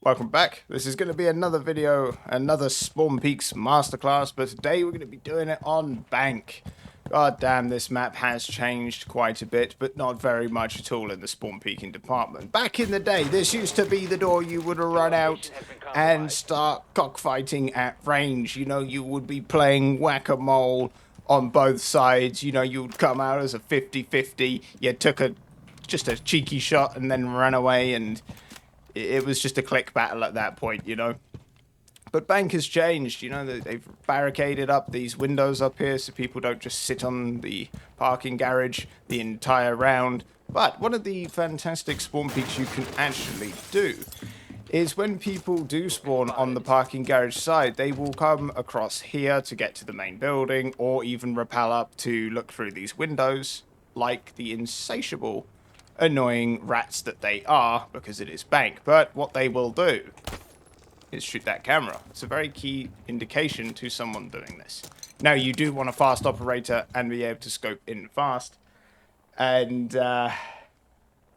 Welcome back. This is going to be another video, another Spawn Peaks masterclass, but today we're going to be doing it on Bank. God damn, this map has changed quite a bit, but not very much at all in the spawn peeking department. Back in the day, this used to be the door you would run out and start cockfighting at range. You know, you would be playing whack-a-mole on both sides. You know, you would come out as a 50-50. You took just a cheeky shot and then ran away, and it was just a click battle at that point, you know. But Bank has changed, you know, they've barricaded up these windows up here so people don't just sit on the parking garage the entire round. But one of the fantastic spawn peaks you can actually do is when people do spawn on the parking garage side, they will come across here to get to the main building or even rappel up to look through these windows like the insatiable, annoying rats that they are, because it is Bank. But what they will do is shoot that camera. It's a very key indication to someone doing this. Now, you do want a fast operator and be able to scope in fast, and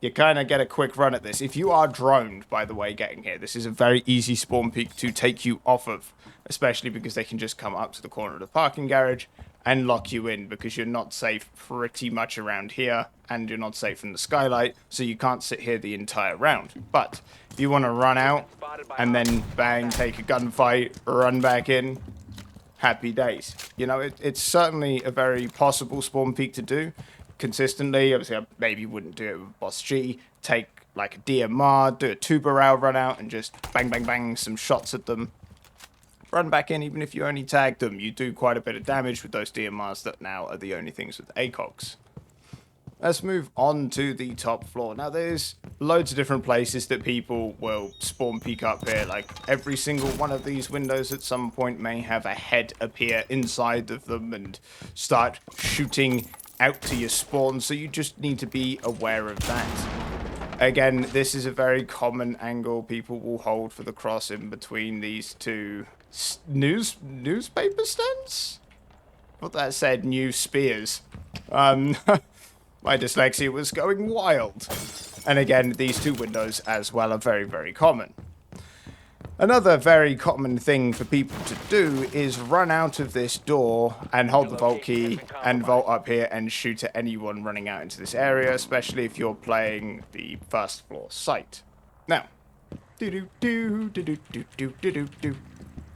you kind of get a quick run at this. If you are droned, by the way, getting here, this is a very easy spawn peak to take you off of, especially because they can just come up to the corner of the parking garage and lock you in, because you're not safe pretty much around here, and you're not safe from the skylight, so you can't sit here the entire round. But if you want to run out and then bang, take a gunfight, run back in, happy days. You know, it's certainly a very possible spawn peak to do consistently. Obviously, I maybe wouldn't do it with Boss G. Take like a DMR, do a 2-barrel run out, and just bang, bang, bang some shots at them. Run back in, even if you only tag them, you do quite a bit of damage with those DMRs that now are the only things with ACOGs. Let's move on to the top floor. Now, there's loads of different places that people will spawn peek up here. Like, every single one of these windows at some point may have a head appear inside of them and start shooting out to your spawn, so you just need to be aware of that. Again, this is a very common angle people will hold for the cross in between these two newspaper stands? What that said, new spears. My dyslexia was going wild. And again, these two windows as well are very, very common. Another very common thing for people to do is run out of this door and hold the vault key and vault up here and shoot at anyone running out into this area, especially if you're playing the first floor site. Now,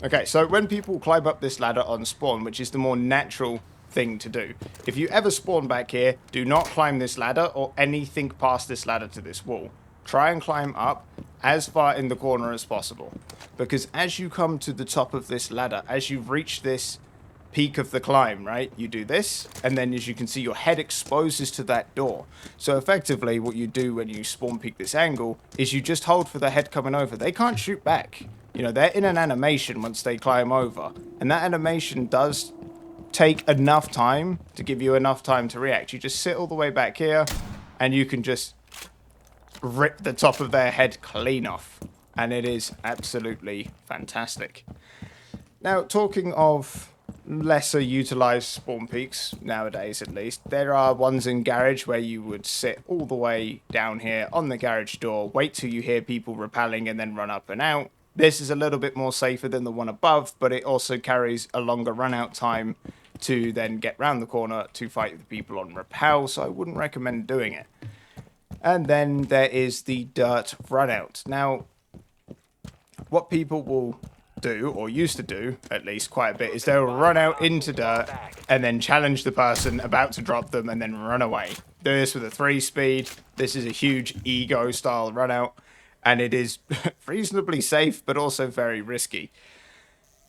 okay, so when people climb up this ladder on spawn, which is the more natural thing to do, if you ever spawn back here, do not climb this ladder or anything past this ladder to this wall. Try and climb up as far in the corner as possible, because as you come to the top of this ladder, as you reach this peak of the climb, right, you do this, and then as you can see, your head exposes to that door. So effectively what you do when you spawn peek this angle is you just hold for the head coming over. They can't shoot back. You know, they're in an animation once they climb over, and that animation does take enough time to give you enough time to react. You just sit all the way back here and you can just rip the top of their head clean off, and it is absolutely fantastic. Now, talking of lesser utilized spawn peaks, nowadays at least, there are ones in garage where you would sit all the way down here on the garage door, wait till you hear people rappelling, and then run up and out. This is a little bit more safer than the one above, but it also carries a longer run out time to then get round the corner to fight the people on rappel, so I wouldn't recommend doing it. And then there is the dirt run out. Now, what people will do, or used to do, at least quite a bit, is they'll run out into dirt and then challenge the person about to drop them and then run away. Do this with a 3-speed. This is a huge ego-style run out, and it is reasonably safe, but also very risky.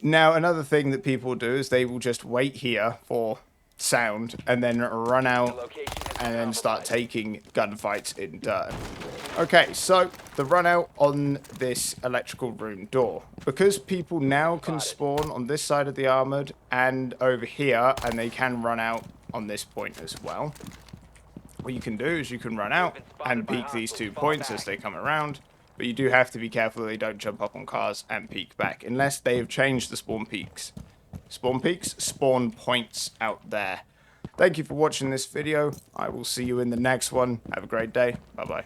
Now, another thing that people do is they will just wait here for sound and then run out and then start taking gunfights in dirt. Okay, so the run out on this electrical room door. Because people now can spawn on this side of the armored and over here, and they can run out on this point as well. What you can do is you can run out and peek these 2 points as they come around. But you do have to be careful they don't jump up on cars and peek back, unless they have changed the spawn peaks. Spawn peaks? Spawn points out there. Thank you for watching this video. I will see you in the next one. Have a great day. Bye-bye.